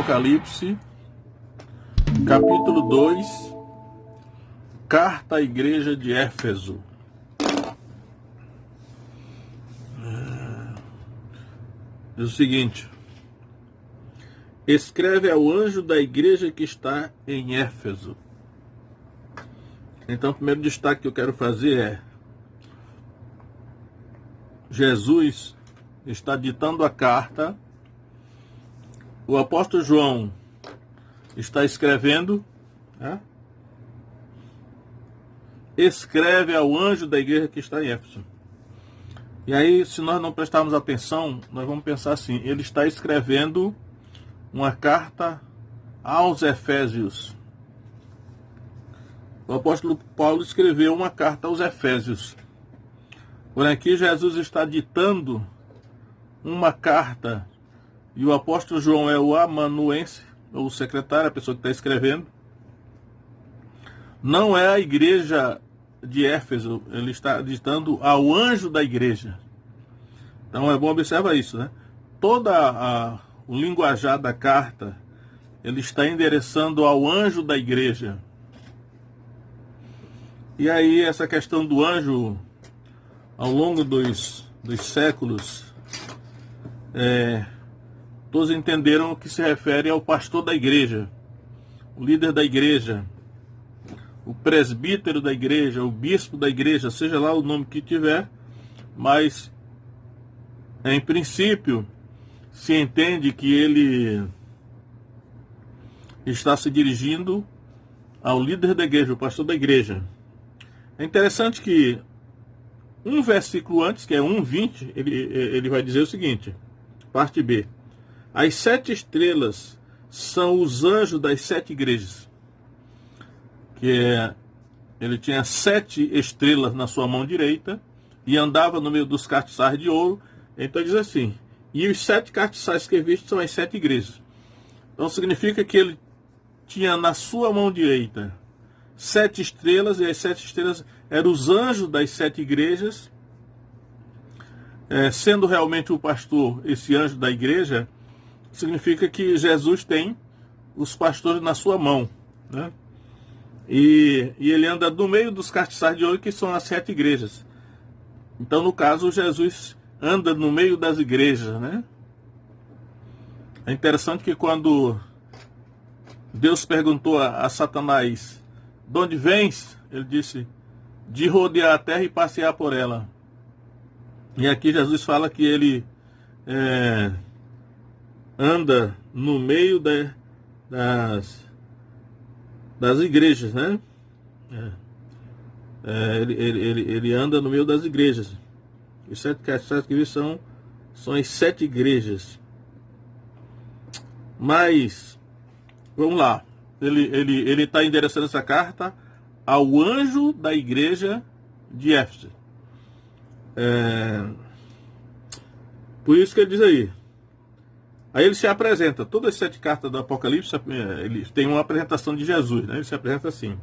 Apocalipse, capítulo 2, carta à igreja de Éfeso. Diz o seguinte: escreve ao anjo da igreja que está em Éfeso. Então, o primeiro destaque que eu quero fazer é: Jesus está ditando a carta, o apóstolo João está escrevendo, né? Escreve ao anjo da igreja que está em Éfeso. E aí, se nós não prestarmos atenção, nós vamos pensar assim: ele está escrevendo uma carta aos Efésios. O apóstolo Paulo escreveu uma carta aos Efésios. Por aqui, Jesus está ditando uma carta, e o apóstolo João é o amanuense, ou o secretário, a pessoa que está escrevendo. Não é a igreja de Éfeso, ele está ditando ao anjo da igreja. Então é bom observar isso, né? O linguajar da carta, ele está endereçando ao anjo da igreja. E aí essa questão do anjo, ao longo dos séculos, todos entenderam que se refere ao pastor da igreja, o líder da igreja, o presbítero da igreja, o bispo da igreja, seja lá o nome que tiver, mas em princípio se entende que ele está se dirigindo ao líder da igreja, o pastor da igreja. É interessante que um versículo antes, que é 1:20, ele vai dizer o seguinte, parte B: as 7 estrelas são os anjos das 7 igrejas. Ele tinha 7 estrelas na sua mão direita e andava no meio dos castiçais de ouro. Então diz assim: e os 7 castiçais que viste são as 7 igrejas. Então significa que ele tinha na sua mão direita 7 estrelas, e as 7 estrelas eram os anjos das 7 igrejas. Sendo realmente o pastor esse anjo da igreja, significa que Jesus tem os pastores na sua mão, né? E ele anda no meio dos castiçais de ouro, que são as 7 igrejas. Então, no caso, Jesus anda no meio das igrejas, né? É interessante que quando Deus perguntou a Satanás: de onde vens? Ele disse: de rodear a terra e passear por ela. E aqui Jesus fala que ele anda no meio das igrejas, né? Ele anda no meio das igrejas. Os 7 castiçais que vi são as 7 igrejas. Mas, vamos lá. Ele está endereçando essa carta ao anjo da igreja de Éfeso. Por isso que ele diz aí. Aí ele se apresenta. Todas as 7 cartas do Apocalipse, ele tem uma apresentação de Jesus, né? Ele se apresenta assim: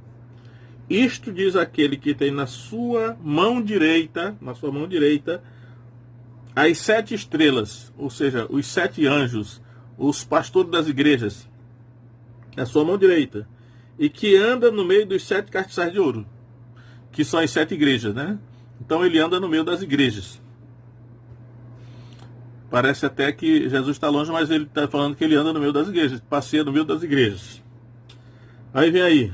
isto diz aquele que tem na sua mão direita, as 7 estrelas, ou seja, os 7 anjos, os pastores das igrejas, na sua mão direita, e que anda no meio dos 7 castiçais de ouro, que são as 7 igrejas, né? Então ele anda no meio das igrejas. Parece até que Jesus está longe, mas ele está falando que ele anda no meio das igrejas, passeia no meio das igrejas. Aí vem aí.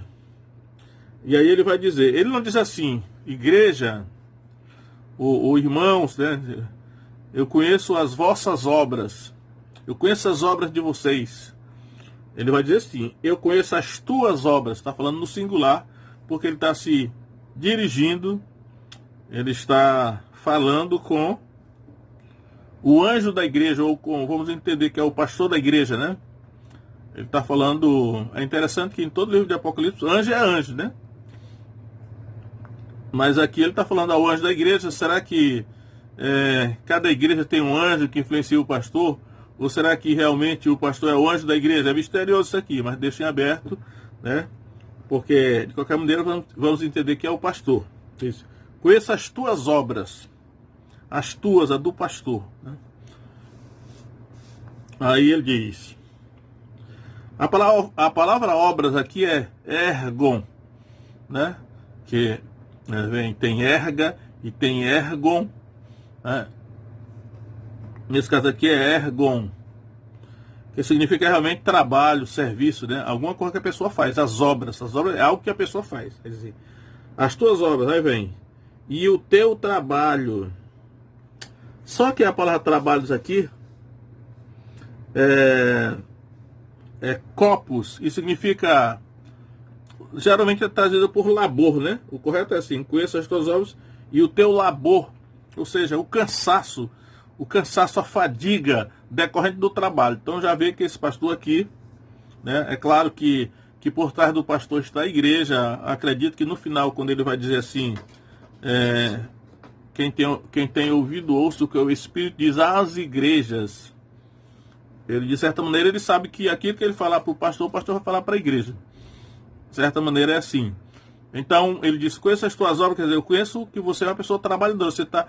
E aí ele vai dizer, ele não diz assim: igreja, ou irmãos, né? Eu conheço as vossas obras, eu conheço as obras de vocês. Ele vai dizer assim: eu conheço as tuas obras. Está falando no singular, porque ele está se dirigindo, ele está falando com o anjo da igreja, ou com, vamos entender que é o pastor da igreja, né? Ele está falando. É interessante que em todo livro de Apocalipse, anjo é anjo, né? Mas aqui ele está falando ao anjo da igreja. Será que cada igreja tem um anjo que influencia o pastor? Ou será que realmente o pastor é o anjo da igreja? É misterioso isso aqui, mas deixem aberto, né? Porque, de qualquer maneira, vamos entender que é o pastor. Isso. Conheça as tuas obras. As tuas, a do pastor, né? Aí ele diz: A palavra obras aqui é ergon, né? Que tem erga e tem ergon, né? Nesse caso aqui é ergon, que significa realmente trabalho, serviço, né? Alguma coisa que a pessoa faz. As obras é algo que a pessoa faz. Quer dizer, as tuas obras, aí vem. E o teu trabalho. Só que a palavra trabalhos aqui é corpus, e significa, geralmente é trazido por labor, né? O correto é assim: conheça as tuas obras e o teu labor, ou seja, o cansaço, a fadiga decorrente do trabalho. Então já vê que esse pastor aqui, né? É claro que por trás do pastor está a igreja. Acredito que no final, quando ele vai dizer assim, quem tem ouvido, ouça o que o Espírito diz às igrejas. Ele, de certa maneira, ele sabe que aquilo que ele falar para o pastor vai falar para a igreja. De certa maneira é assim. Então, ele diz: conheço as tuas obras, quer dizer, eu conheço que você é uma pessoa trabalhadora. Você está,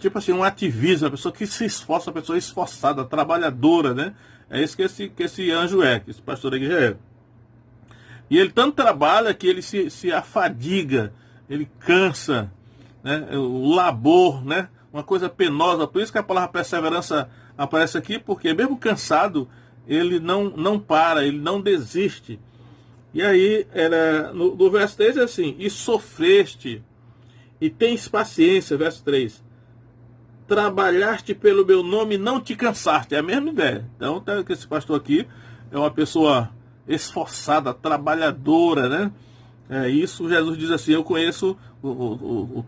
tipo assim, um ativismo, uma pessoa que se esforça, uma pessoa esforçada, trabalhadora, né? É isso que esse anjo é, que esse pastor da igreja é. E ele tanto trabalha que ele se afadiga, ele cansa, né? O labor, né? Uma coisa penosa. Por isso que a palavra perseverança aparece aqui, porque mesmo cansado, ele não para, ele não desiste. E aí, no verso 3 é assim: e sofreste, e tens paciência, verso 3. Trabalhaste pelo meu nome e não te cansaste. É a mesma ideia. Então, esse pastor aqui é uma pessoa esforçada, trabalhadora, né? Isso Jesus diz assim: eu conheço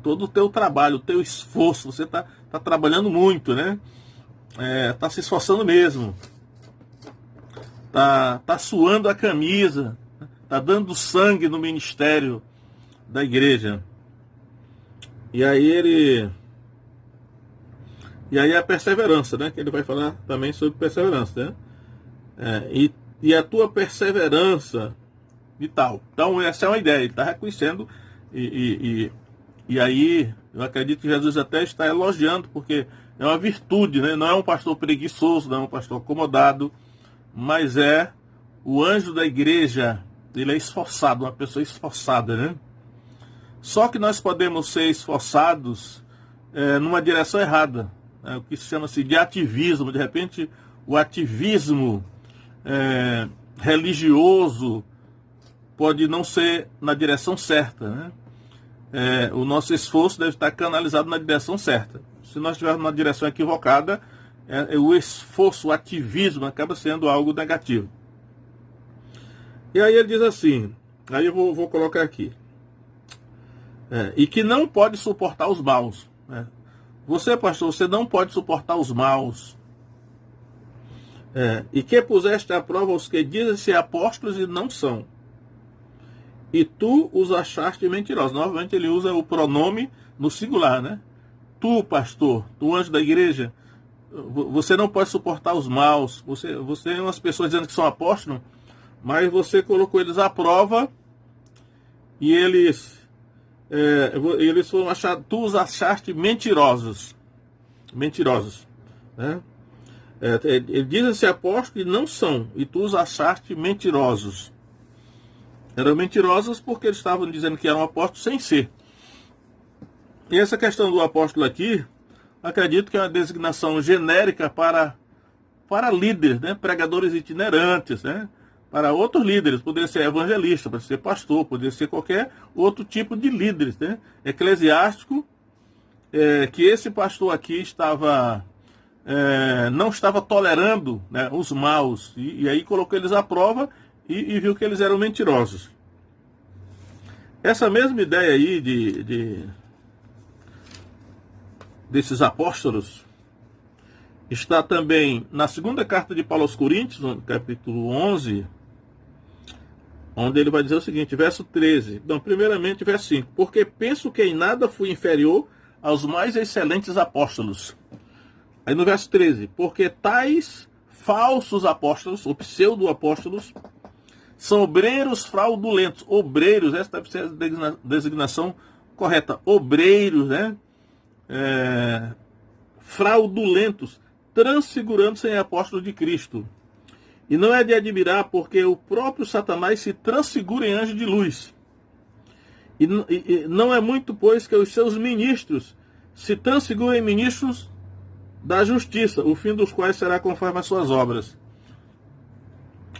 todo o teu trabalho, o teu esforço. Você está trabalhando muito, né? Está se esforçando mesmo. Tá suando a camisa. Está dando sangue no ministério da igreja. E aí a perseverança, né? Que ele vai falar também sobre perseverança, né? E a tua perseverança e tal. Então essa é uma ideia. Ele está reconhecendo e aí eu acredito que Jesus até está elogiando, porque é uma virtude, né? Não é um pastor preguiçoso, não é um pastor acomodado, mas é o anjo da igreja. Ele é esforçado, uma pessoa esforçada, né? Só que nós podemos ser esforçados numa direção errada, né? O que se chama-se de ativismo. De repente, o ativismo religioso pode não ser na direção certa, né? O nosso esforço deve estar canalizado na direção certa. Se nós estivermos na direção equivocada, o esforço, o ativismo acaba sendo algo negativo. E aí ele diz assim, aí eu vou colocar aqui, e que não pode suportar os maus, né? Você, pastor, você não pode suportar os maus, e que puseste à prova os que dizem ser apóstolos e não são, e tu os achaste mentirosos. Novamente ele usa o pronome no singular, né? Tu, pastor, tu anjo da igreja, você não pode suportar os maus. Você é umas pessoas dizendo que são apóstolos, mas você colocou eles à prova e eles foram achados, tu os achaste mentirosos, né? Ele diz ser apóstolos e não são, e tu os achaste mentirosos. Eram mentirosos porque eles estavam dizendo que eram apóstolos sem ser. E essa questão do apóstolo aqui, acredito que é uma designação genérica para líderes, né? Pregadores itinerantes, né? Para outros líderes, poderia ser evangelista, poderia ser pastor, poderia ser qualquer outro tipo de líderes, né? Eclesiástico, que esse pastor aqui não estava tolerando, né, os maus, e aí colocou eles à prova e viu que eles eram mentirosos. Essa mesma ideia aí desses apóstolos está também na segunda carta de Paulo aos Coríntios, no capítulo 11, onde ele vai dizer o seguinte, verso 13, não, primeiramente verso 5, porque penso que em nada fui inferior aos mais excelentes apóstolos. Aí no verso 13, porque tais falsos apóstolos, ou pseudo-apóstolos, são obreiros fraudulentos. Obreiros, essa deve ser a designação correta. Obreiros, né? Fraudulentos, transfigurando-se em apóstolos de Cristo. E não é de admirar, porque o próprio Satanás se transfigura em anjo de luz. E não é muito, pois, que os seus ministros se transfigurem em ministros da justiça, o fim dos quais será conforme as suas obras.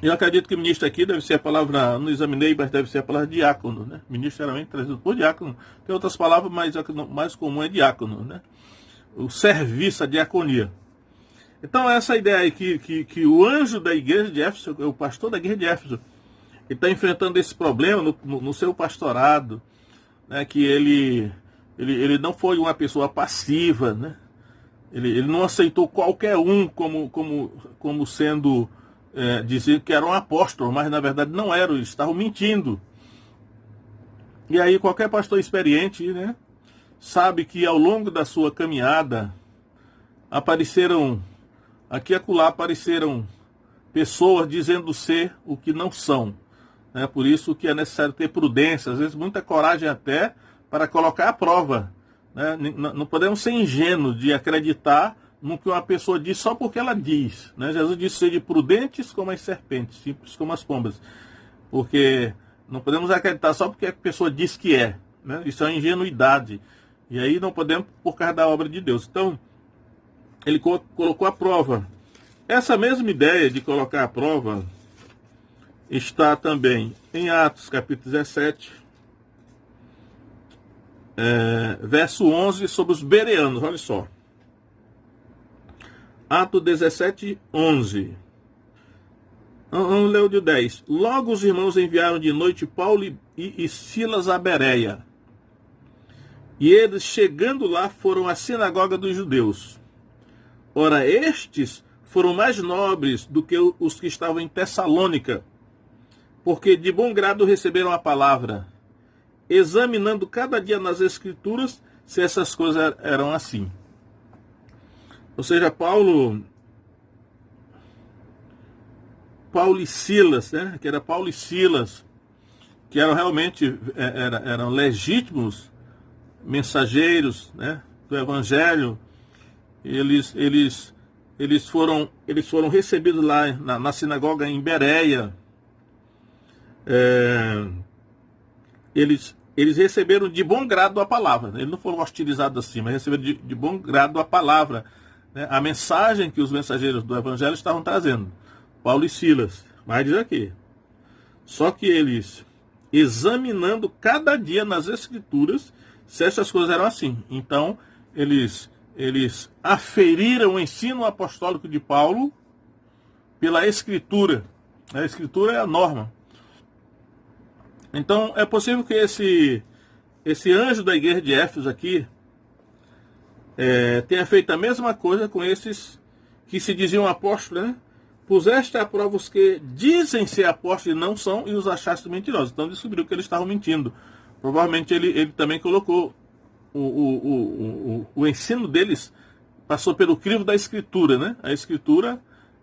Eu acredito que ministro aqui deve ser a palavra, não examinei, mas deve ser a palavra diácono, né? Ministro geralmente trazido por diácono. Tem outras palavras, mas a mais comum é diácono, né? O serviço, a diaconia. Então essa ideia aí que o anjo da igreja de Éfeso, o pastor da igreja de Éfeso, ele está enfrentando esse problema no seu pastorado, né? Que ele não foi uma pessoa passiva, né? Ele não aceitou qualquer um como sendo, dizendo que era um apóstolo, mas na verdade não era, eles estavam mentindo. E aí qualquer pastor experiente, né, sabe que ao longo da sua caminhada apareceram, aqui e acolá apareceram pessoas dizendo ser o que não são. Né? Por isso que é necessário ter prudência, às vezes muita coragem até para colocar à prova. Né? Não podemos ser ingênuos de acreditar no que uma pessoa diz só porque ela diz. Né? Jesus disse: sede prudentes como as serpentes, simples como as pombas. Porque não podemos acreditar só porque a pessoa diz que é. Né? Isso é uma ingenuidade. E aí não podemos por causa da obra de Deus. Então, ele colocou à prova. Essa mesma ideia de colocar à prova está também em Atos capítulo 17, verso 11, sobre os bereanos. Olha só. Atos 17, 11. Vamos ler o de 10. Logo os irmãos enviaram de noite Paulo e Silas a Bereia. E eles, chegando lá, foram à sinagoga dos judeus. Ora, estes foram mais nobres do que os que estavam em Tessalônica, porque de bom grado receberam a palavra, examinando cada dia nas Escrituras se essas coisas eram assim. Ou seja, Paulo e Silas, né? Que era Paulo e Silas, que eram realmente eram legítimos mensageiros, né, do Evangelho. Eles foram recebidos lá na sinagoga em Bereia. Eles receberam de bom grado a palavra. Eles não foram hostilizados assim, mas receberam de bom grado a palavra, né, a mensagem que os mensageiros do Evangelho estavam trazendo. Paulo e Silas. Mas diz aqui. Só que eles, examinando cada dia nas Escrituras, se essas coisas eram assim. Então, eles aferiram o ensino apostólico de Paulo pela Escritura. A Escritura é a norma. Então, é possível que esse anjo da igreja de Éfeso aqui tenha feito a mesma coisa com esses que se diziam apóstolos, né? Puseste à prova os que dizem ser apóstolos e não são, e os achaste mentirosos. Então descobriu que eles estavam mentindo. Provavelmente ele também colocou o ensino deles, passou pelo crivo da Escritura, né? A Escritura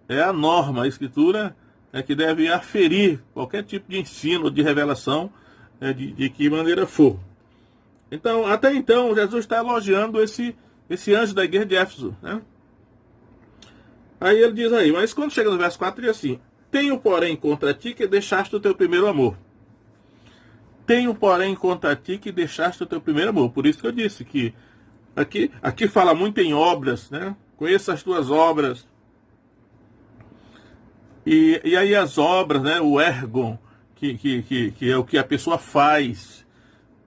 é a norma, a Escritura é que deve aferir qualquer tipo de ensino, de revelação, de que maneira for. Então, até então, Jesus está elogiando esse anjo da igreja de Éfeso, né? Aí ele diz aí, mas quando chega no verso 4, ele diz assim: tenho, porém, contra ti que deixaste o teu primeiro amor. Tenho, porém, contra ti que deixaste o teu primeiro amor. Por isso que eu disse que aqui fala muito em obras, né? Conheça as tuas obras. E aí as obras, né? O ergon, que é o que a pessoa faz,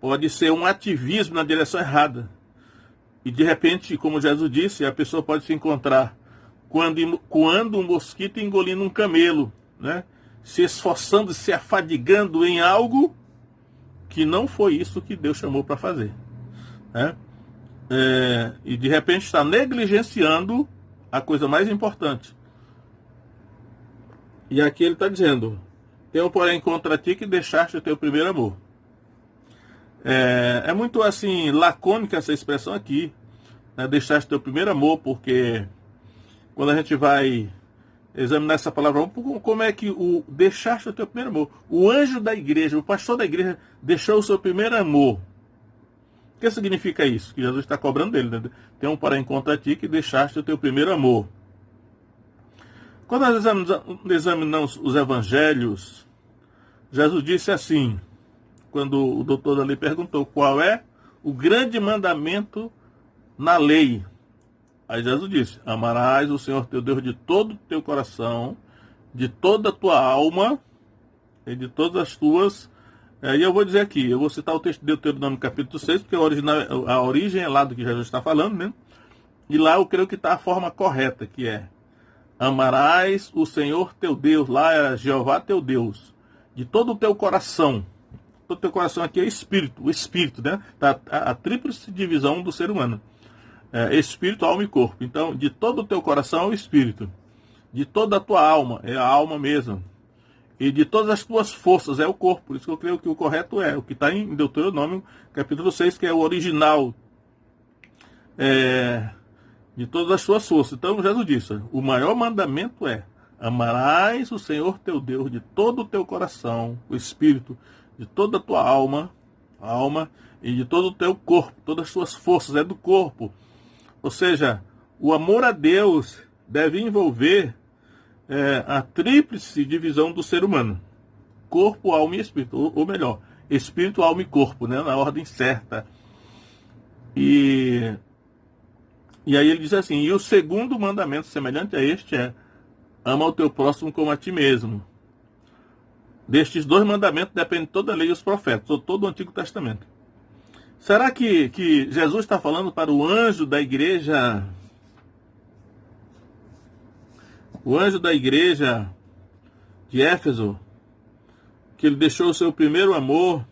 pode ser um ativismo na direção errada. E de repente, como Jesus disse, a pessoa pode se encontrar quando um mosquito engolindo um camelo, né? Se esforçando, se afadigando em algo que não foi isso que Deus chamou para fazer, né? E de repente está negligenciando a coisa mais importante. E aqui ele está dizendo: tenho, porém, contra ti que deixaste o teu primeiro amor. É muito assim lacônica essa expressão aqui, né? Deixaste o teu primeiro amor, porque quando a gente vai examinar essa palavra, como é que deixaste o teu primeiro amor? O anjo da igreja, o pastor da igreja, deixou o seu primeiro amor. O que significa isso? Que Jesus está cobrando dele, né? Tem um porém contra ti que deixaste o teu primeiro amor. Quando nós examinamos os evangelhos, Jesus disse assim, quando o doutor ali perguntou qual é o grande mandamento na lei. Aí Jesus disse: amarás o Senhor teu Deus de todo o teu coração, de toda a tua alma e de todas as tuas... E eu vou dizer aqui, eu vou citar o texto de Deuteronômio capítulo 6, porque a origem é lá do que Jesus está falando, né? E lá eu creio que está a forma correta, que é: amarás o Senhor teu Deus, lá era Jeová teu Deus, de todo o teu coração. Todo o teu coração aqui é espírito, o espírito, né? Tá a tríplice divisão do ser humano. Espírito, alma e corpo. Então, de todo o teu coração é o espírito. De toda a tua alma, é a alma mesmo. E de todas as tuas forças, é o corpo. Por isso que eu creio que o correto é o que está em Deuteronômio, capítulo 6, que é o original. De todas as tuas forças. Então, Jesus disse, o maior mandamento é: amarás o Senhor teu Deus de todo o teu coração, o espírito, de toda a tua alma e de todo o teu corpo, todas as tuas forças, é do corpo. Ou seja, o amor a Deus deve envolver a tríplice divisão do ser humano: corpo, alma e espírito, ou melhor, espírito, alma e corpo, né, na ordem certa. E aí ele diz assim: e o segundo mandamento semelhante a este é: ama o teu próximo como a ti mesmo. Destes dois mandamentos depende toda a lei e os profetas, ou todo o Antigo Testamento. Será que Jesus está falando para o anjo da igreja? O anjo da igreja de Éfeso, que ele deixou o seu primeiro amor,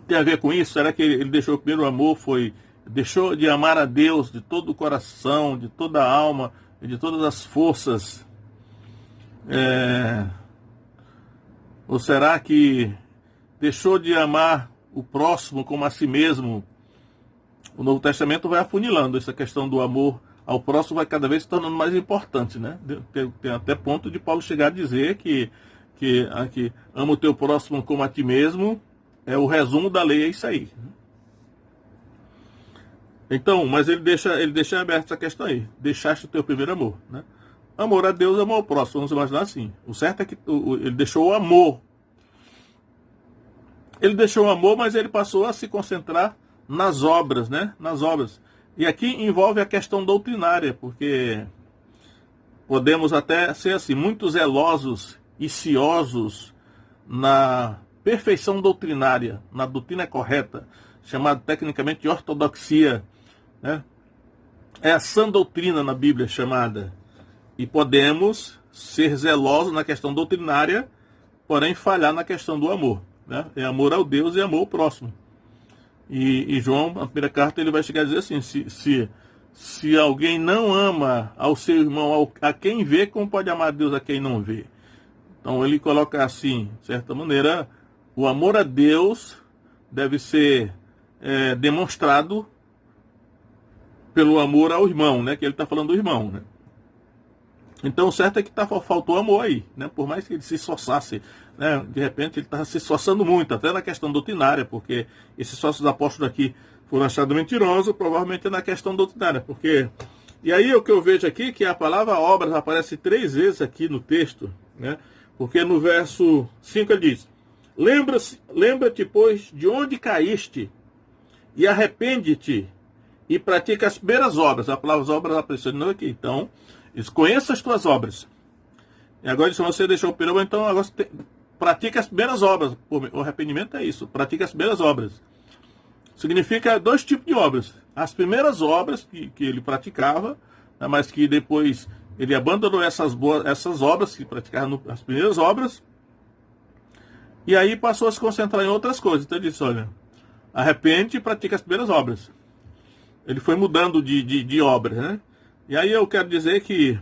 tem a ver com isso? Será que ele deixou o primeiro amor, deixou de amar a Deus de todo o coração, de toda a alma e de todas as forças? Ou será que deixou de amar o próximo como a si mesmo? O Novo Testamento vai afunilando essa questão do amor ao próximo, vai cada vez se tornando mais importante, né? Tem até ponto de Paulo chegar a dizer que ama o teu próximo como a ti mesmo, é o resumo da lei, é isso aí. Então, mas ele deixa aberta essa questão aí: deixaste o teu primeiro amor, né? Amor a Deus, amor ao próximo, vamos imaginar assim. O certo é que ele deixou o amor. Ele deixou o amor, mas ele passou a se concentrar nas obras, né? Nas obras. E aqui envolve a questão doutrinária, porque podemos até ser assim, muito zelosos e ciosos na perfeição doutrinária, na doutrina correta, chamada tecnicamente de ortodoxia, né? É a sã doutrina na Bíblia chamada. E podemos ser zelosos na questão doutrinária, porém falhar na questão do amor, né? É amor ao Deus e amor ao próximo. E João, na primeira carta, ele vai chegar a dizer assim: se alguém não ama ao seu irmão, a quem vê, como pode amar a Deus a quem não vê? Então ele coloca assim, de certa maneira, o amor a Deus deve ser demonstrado pelo amor ao irmão, né? Que ele está falando do irmão, né? Então o certo é que faltou amor aí, né? Por mais que ele se esforçasse, né? De repente ele estava se esforçando muito, até na questão doutrinária, porque esses falsos apóstolos aqui foram achados mentirosos, provavelmente na questão doutrinária, porque... E aí o que eu vejo aqui, que a palavra obras aparece 3 vezes aqui no texto, né? Porque no verso 5 ele diz: lembra-te, pois, de onde caíste, e arrepende-te, e pratica as primeiras obras. A palavra obras apareceu de novo aqui. Então, conheça as tuas obras. E agora, se você deixou o primeiro, então agora pratica as primeiras obras. O arrependimento é isso, pratica as primeiras obras. Significa 2 tipos de obras: as primeiras obras que ele praticava, né, mas que depois ele abandonou essas obras que praticava, as primeiras obras, e aí passou a se concentrar em outras coisas. Então ele disse: olha, arrepende e pratica as primeiras obras. Ele foi mudando de obras, né? E aí eu quero dizer que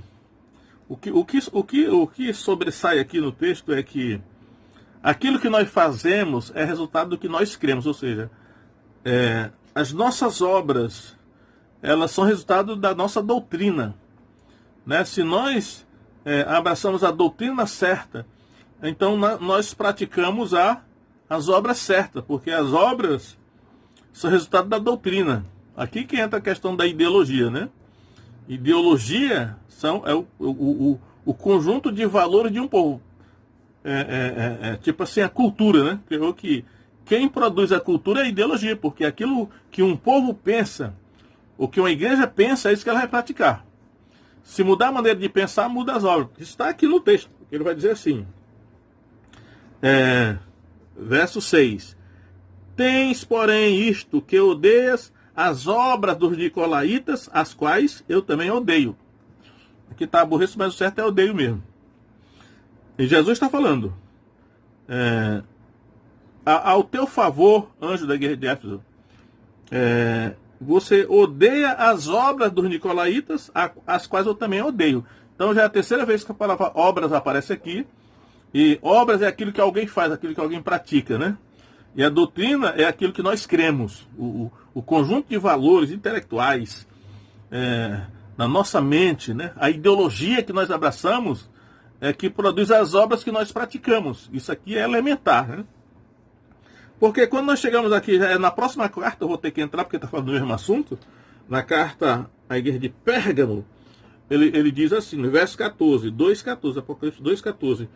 o que sobressai aqui no texto é que aquilo que nós fazemos é resultado do que nós cremos, ou seja, as nossas obras, elas são resultado da nossa doutrina, né? Se nós abraçamos a doutrina certa, então nós praticamos as obras certas, porque as obras são resultado da doutrina. Aqui que entra a questão da ideologia, né? Ideologia é o conjunto de valores de um povo. Tipo assim, a cultura, né? Que quem produz a cultura é a ideologia, porque aquilo que um povo pensa, ou que uma igreja pensa, é isso que ela vai praticar. Se mudar a maneira de pensar, muda as obras. Isso está aqui no texto. Ele vai dizer assim, verso 6. Tens, porém, isto, que odeias as obras dos nicolaítas, as quais eu também odeio. Aqui está aborreço, mas o certo é odeio mesmo. E Jesus está falando, ao teu favor, anjo da igreja de Éfeso, você odeia as obras dos nicolaítas, as quais eu também odeio. Então já é a terceira vez que a palavra obras aparece aqui. E obras é aquilo que alguém faz, aquilo que alguém pratica, né? E a doutrina é aquilo que nós cremos. O conjunto de valores intelectuais na nossa mente, né? A ideologia que nós abraçamos é que produz as obras que nós praticamos. Isso aqui é elementar, né? Porque quando nós chegamos aqui, na próxima carta, eu vou ter que entrar, porque está falando do mesmo assunto, na carta à igreja de Pérgamo, ele diz assim, no verso 14, 2,14, Apocalipse 2,14,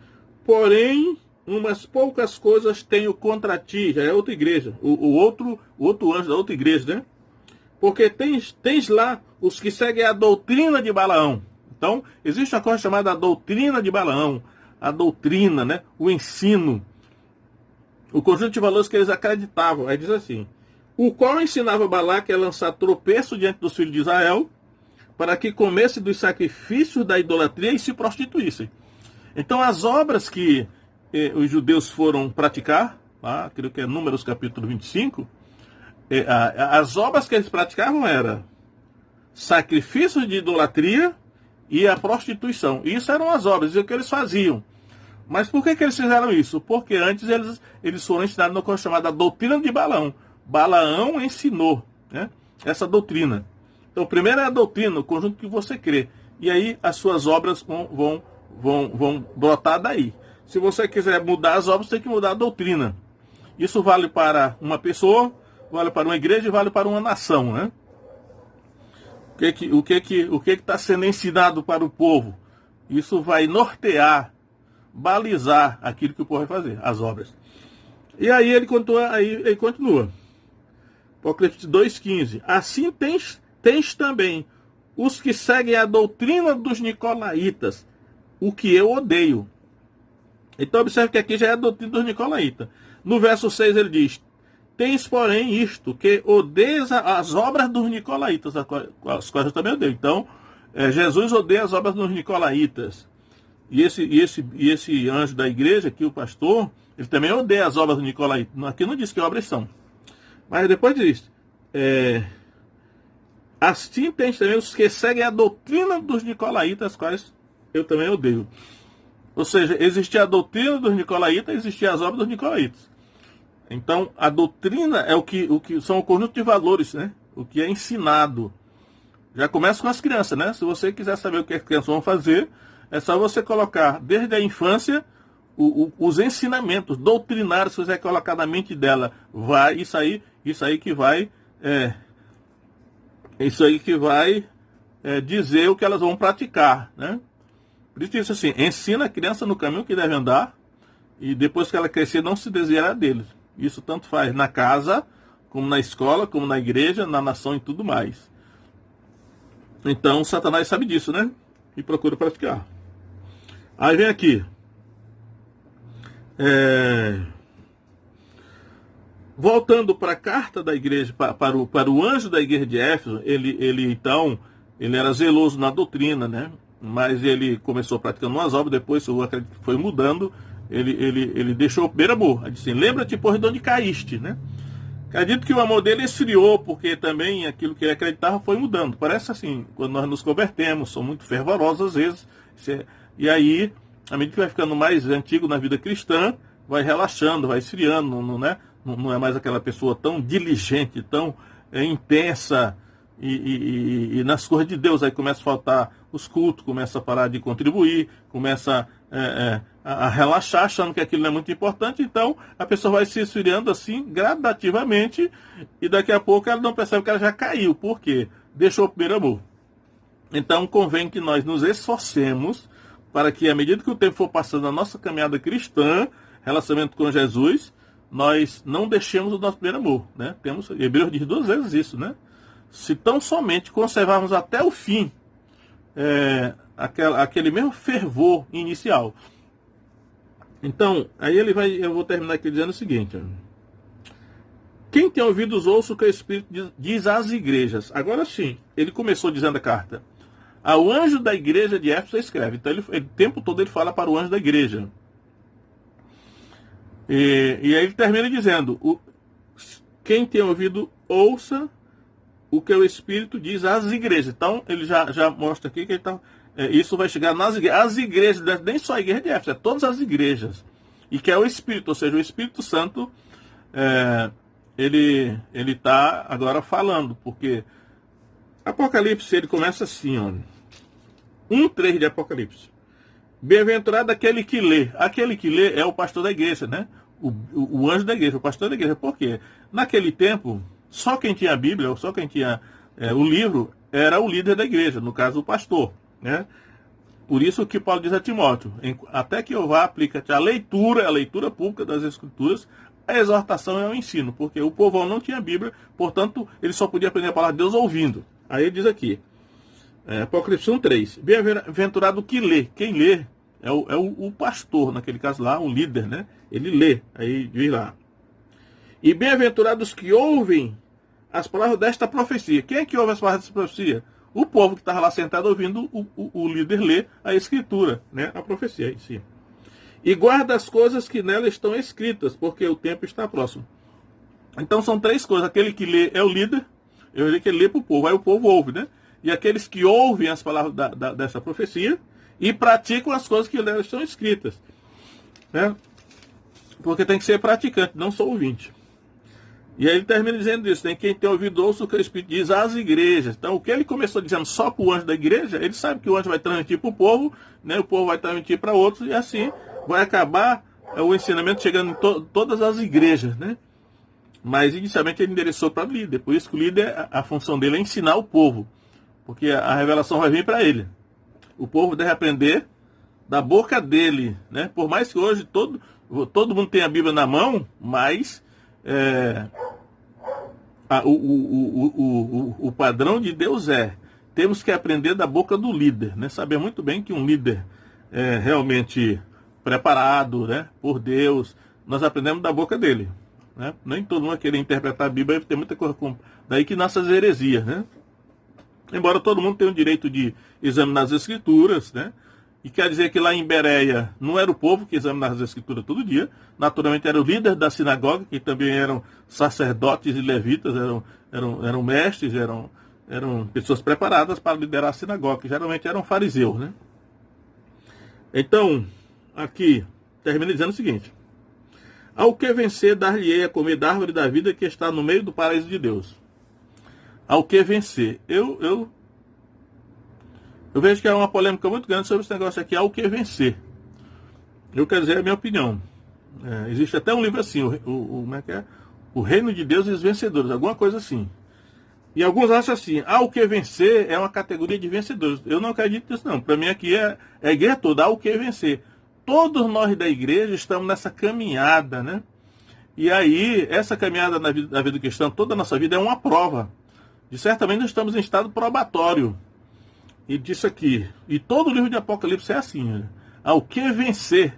porém, umas poucas coisas tenho contra ti, já é outra igreja, o outro anjo da outra igreja, né? Porque tens lá os que seguem a doutrina de Balaão. Então, existe uma coisa chamada a doutrina de Balaão, a doutrina, né? O ensino, o conjunto de valores que eles acreditavam. Aí diz assim, o qual ensinava Balaque a lançar tropeço diante dos filhos de Israel, para que comesse dos sacrifícios da idolatria e se prostituíssem. Então, as obras que os judeus foram praticar, creio que é Números capítulo 25, as obras que eles praticavam eram sacrifícios de idolatria e a prostituição. Isso eram as obras, isso é o que eles faziam. Mas por que eles fizeram isso? Porque antes eles foram ensinados no que é chamada doutrina de Balaão. Balaão ensinou, né, essa doutrina. Então, primeiro é a doutrina, o conjunto que você crê. E aí as suas obras vão brotar daí. Se você quiser mudar as obras, tem que mudar a doutrina. Isso vale para uma pessoa, vale para uma igreja e vale para uma nação, né? O que está sendo ensinado para o povo? Isso vai nortear, balizar aquilo que o povo vai fazer, as obras. E aí ele continua. Apocalipse 2,15. Assim tens também os que seguem a doutrina dos nicolaítas, o que eu odeio. Então observe que aqui já é a doutrina dos nicolaítas. No verso 6 ele diz, tens porém isto, que odeias as obras dos nicolaítas, as quais eu também odeio. Então, Jesus odeia as obras dos nicolaítas. E esse anjo da igreja, aqui o pastor, ele também odeia as obras dos nicolaítas. Aqui não diz que obras são. Mas depois diz, assim tens também os que seguem a doutrina dos nicolaítas, as quais eu também odeio. Ou seja, existia a doutrina dos nicolaítas, existia as obras dos nicolaítas. Então, a doutrina é o que são o conjunto de valores, né? O que é ensinado. Já começa com as crianças, né? Se você quiser saber o que as crianças vão fazer, é só você colocar, desde a infância, os ensinamentos doutrinários que você vai colocar na mente dela. Isso aí que vai dizer o que elas vão praticar, né? Por isso diz assim, ensina a criança no caminho que deve andar, e depois que ela crescer, não se desviará deles. Isso tanto faz na casa, como na escola, como na igreja, na nação e tudo mais. Então, Satanás sabe disso, né? E procura praticar. Aí vem aqui. Voltando para a carta da igreja, para o anjo da igreja de Éfeso, ele era zeloso na doutrina, né? Mas ele começou praticando umas obras, depois foi mudando, ele deixou o primeiro amor. Ele disse, lembra-te, porra, de onde caíste, né? Acredito que o amor dele esfriou, porque também aquilo que ele acreditava foi mudando. Parece assim, quando nós nos convertemos, somos muito fervorosos às vezes, e aí, à medida que vai ficando mais antigo na vida cristã, vai relaxando, vai esfriando, não é mais aquela pessoa tão diligente, tão intensa, e nas coisas de Deus, aí começa a faltar os cultos, começa a parar de contribuir, começa a relaxar, achando que aquilo não é muito importante. Então a pessoa vai se esfriando assim, gradativamente, e daqui a pouco ela não percebe que ela já caiu. Por quê? Deixou o primeiro amor. Então convém que nós nos esforcemos para que, à medida que o tempo for passando na nossa caminhada cristã, relacionamento com Jesus, nós não deixemos o nosso primeiro amor, né? Temos, Hebreus diz 2 vezes isso, né? Se tão somente conservarmos até o fim aquele mesmo fervor inicial. Então, aí eu vou terminar aqui dizendo o seguinte: quem tem ouvidos ouça o que o Espírito diz às igrejas. Agora sim, ele começou dizendo a carta: ao anjo da igreja de Éfeso escreve. Então, o tempo todo ele fala para o anjo da igreja. E aí ele termina dizendo: quem tem ouvido, ouça o que o Espírito diz às igrejas. Então, ele já mostra aqui que ele está... isso vai chegar nas igrejas. As igrejas, nem só a igreja de Éfeso, é todas as igrejas. E que é o Espírito, ou seja, o Espírito Santo, ele está agora falando, porque Apocalipse, ele começa assim, ó, 1:3 de Apocalipse. Bem-aventurado aquele que lê. Aquele que lê é o pastor da igreja, né? O anjo da igreja, o pastor da igreja. Por quê? Naquele tempo, só quem tinha a Bíblia, ou só quem tinha o livro, era o líder da igreja, no caso o pastor, né? Por isso que Paulo diz a Timóteo: até que eu vá, aplica-te a leitura pública das Escrituras, a exortação e o ensino, porque o povão não tinha Bíblia, portanto, ele só podia aprender a palavra de Deus ouvindo. Aí ele diz aqui, Apocalipse 1:3, bem-aventurado que lê. Quem lê é o pastor, naquele caso lá, o líder, né? Ele lê, aí diz lá. E bem-aventurados que ouvem as palavras desta profecia. Quem é que ouve as palavras desta profecia? O povo que estava lá sentado ouvindo o líder ler a escritura, né? A profecia em si. E guarda as coisas que nela estão escritas, porque o tempo está próximo. Então são 3 coisas. Aquele que lê é o líder, eu diria que ele lê para o povo, aí o povo ouve, né? E aqueles que ouvem as palavras dessa profecia e praticam as coisas que nela estão escritas, né? Porque tem que ser praticante, não só ouvinte. E aí ele termina dizendo isso, né? Quem tem ouvido ouça o que o Espírito diz às igrejas. Então, o que ele começou dizendo só para o anjo da igreja, ele sabe que o anjo vai transmitir para o povo, né? O povo vai transmitir para outros, e assim vai acabar o ensinamento chegando em todas as igrejas, né? Mas, inicialmente, ele endereçou para o líder. Por isso que o líder, a função dele é ensinar o povo, porque a revelação vai vir para ele. O povo deve aprender da boca dele, né? Por mais que hoje todo mundo tenha a Bíblia na mão, mas o padrão de Deus temos que aprender da boca do líder, né? Saber muito bem que um líder realmente preparado, né, por Deus, nós aprendemos da boca dele, né? Nem todo mundo vai querer interpretar a Bíblia, tem muita coisa daí que nasce as heresias, né? Embora todo mundo tenha o direito de examinar as Escrituras, né? E quer dizer que lá em Bereia não era o povo que examinava as Escrituras todo dia, naturalmente era o líder da sinagoga, que também eram sacerdotes e levitas, eram mestres, eram pessoas preparadas para liderar a sinagoga, que geralmente eram fariseus, né? Então, aqui, termina dizendo o seguinte: ao que vencer, dar-lhe-ei a comer da árvore da vida que está no meio do paraíso de Deus. Ao que vencer. Eu vejo que há uma polêmica muito grande sobre esse negócio aqui, ao que vencer. Eu quero dizer a minha opinião. Existe até um livro assim, como é que é? O Reino de Deus e os Vencedores, alguma coisa assim. E alguns acham assim, ao que vencer é uma categoria de vencedores. Eu não acredito nisso não. Para mim aqui é a igreja toda, ao que vencer. Todos nós da igreja estamos nessa caminhada, né? E aí, essa caminhada na vida cristã, toda a nossa vida é uma prova. E certamente nós estamos em estado probatório. E disse aqui, e todo o livro de Apocalipse é assim, né? Ao que vencer.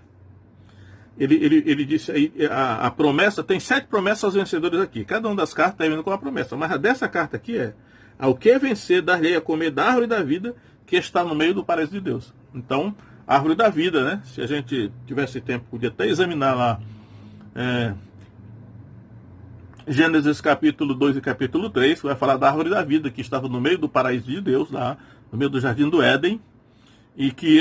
Ele disse aí, a promessa, tem 7 promessas aos vencedores aqui. Cada uma das cartas termina com uma promessa. Mas a dessa carta aqui ao que vencer, dar-lhe a comer da árvore da vida que está no meio do paraíso de Deus. Então, árvore da vida, né? Se a gente tivesse tempo, podia até examinar lá Gênesis capítulo 2 e capítulo 3, que vai falar da árvore da vida, que estava no meio do paraíso de Deus, lá no meio do jardim do Éden, e que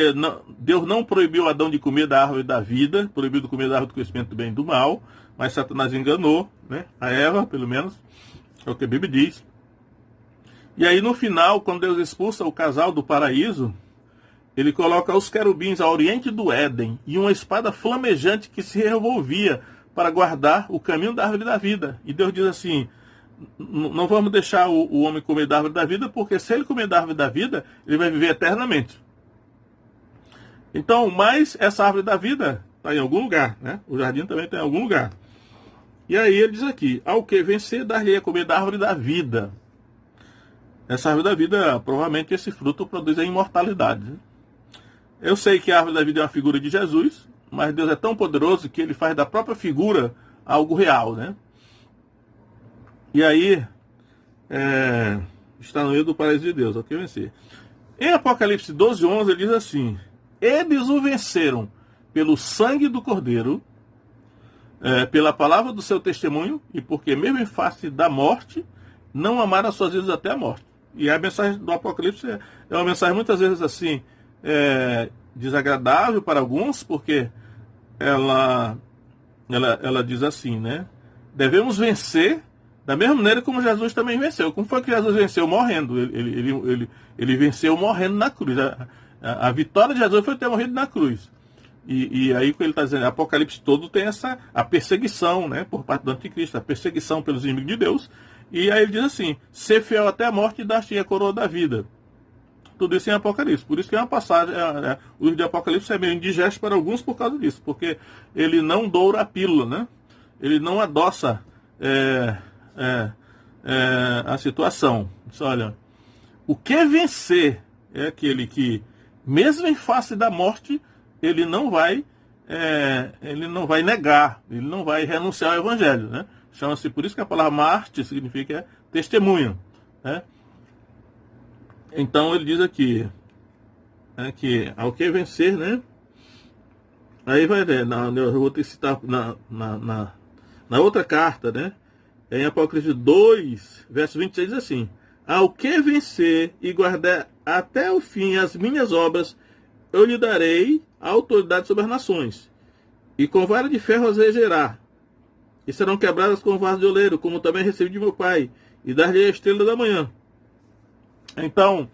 Deus não proibiu Adão de comer da árvore da vida, proibiu de comer da árvore do conhecimento do bem e do mal, mas Satanás enganou, né? A Eva, pelo menos, é o que a Bíblia diz. E aí no final, quando Deus expulsa o casal do paraíso, ele coloca os querubins ao oriente do Éden e uma espada flamejante que se revolvia para guardar o caminho da árvore da vida. E Deus diz assim, não vamos deixar o homem comer da árvore da vida, porque se ele comer da árvore da vida, ele vai viver eternamente. Então, mas essa árvore da vida está em algum lugar, né? O jardim também está em algum lugar. E aí ele diz aqui, ao que vencer, dar-lhe a comer da árvore da vida. Essa árvore da vida, provavelmente esse fruto produz a imortalidade. Né? Eu sei que a árvore da vida é uma figura de Jesus, mas Deus é tão poderoso que ele faz da própria figura algo real, né? E aí, está no meio do paraíso de Deus, ao que vencer. Em Apocalipse 12:11, ele diz assim, eles o venceram pelo sangue do Cordeiro, pela palavra do seu testemunho, e porque mesmo em face da morte, não amaram as suas vidas até a morte. E a mensagem do Apocalipse é uma mensagem muitas vezes assim, desagradável para alguns, porque ela diz assim, né? Devemos vencer da mesma maneira como Jesus também venceu. Como foi que Jesus venceu? Morrendo. Ele venceu morrendo na cruz. A vitória de Jesus foi ter morrido na cruz. E aí que ele está dizendo, Apocalipse todo tem a perseguição, né, por parte do anticristo, a perseguição pelos inimigos de Deus. E aí ele diz assim, ser fiel até a morte e dar-te a coroa da vida. Tudo isso em Apocalipse. Por isso que é uma passagem, o livro de Apocalipse é meio indigesto para alguns por causa disso, porque ele não doura a pílula, né? Ele não adoça a situação. Diz, olha, o que vencer é aquele que, mesmo em face da morte, ele não vai negar, ele não vai renunciar ao evangelho, né? Chama-se, por isso que a palavra mártir significa testemunha, né? Então ele diz aqui, que ao que vencer, né? Aí vai, né? Eu vou te citar na outra carta, né? Em Apocalipse 2, verso 26, diz assim, ao que vencer e guardar até o fim as minhas obras, eu lhe darei a autoridade sobre as nações, e com vara de ferro as regerá, e serão quebradas com vaso de oleiro, como também recebi de meu Pai, e dar-lhe a estrela da manhã. Então,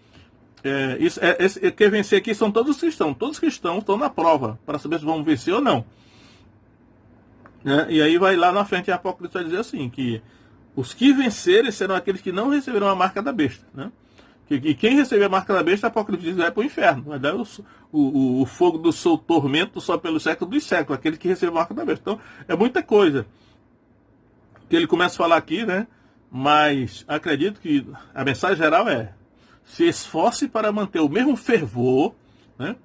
quem vencer aqui são todos os cristãos. Todos os cristãos estão na prova, para saber se vão vencer ou não. E aí vai lá na frente em Apocalipse vai dizer assim, que os que vencerem serão aqueles que não receberão a marca da besta, né? E quem receber a marca da besta, Apocalipse diz, vai para o inferno. Vai dar o fogo do seu tormento só pelo século dos séculos, aquele que recebe a marca da besta. Então, é muita coisa que ele começa a falar aqui, né? Mas acredito que a mensagem geral se esforce para manter o mesmo fervor, né?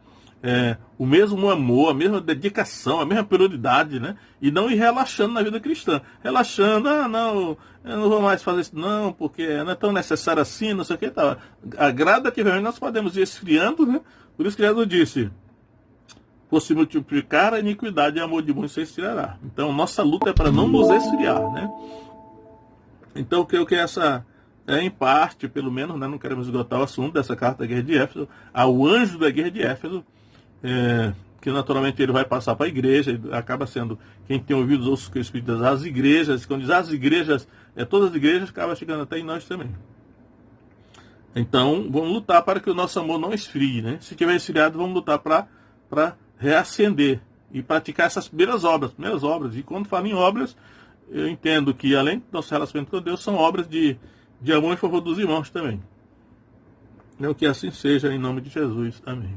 O mesmo amor, a mesma dedicação, a mesma prioridade, né? E não ir relaxando na vida cristã. Relaxando, não, eu não vou mais fazer isso não, porque não é tão necessário assim, não sei o que tal. Gradativamente nós podemos ir esfriando, né? Por isso que Jesus disse, por se multiplicar a iniquidade e amor de muitos se esfriará. Então nossa luta é para não nos esfriar, né? Então eu creio que essa em parte, pelo menos, né, não queremos esgotar o assunto dessa carta da guerra de Éfeso, ao anjo da guerra de Éfeso, que naturalmente ele vai passar para a igreja, e acaba sendo quem tem ouvido os outros espíritos das igrejas, quando diz as igrejas, todas as igrejas, acaba chegando até em nós também. Então, vamos lutar para que o nosso amor não esfrie, né? Se tiver esfriado, vamos lutar para reacender e praticar essas primeiras obras. E quando falo em obras, eu entendo que, além do nosso relacionamento com Deus, são obras de amor em favor dos irmãos também. Que assim seja, em nome de Jesus. Amém.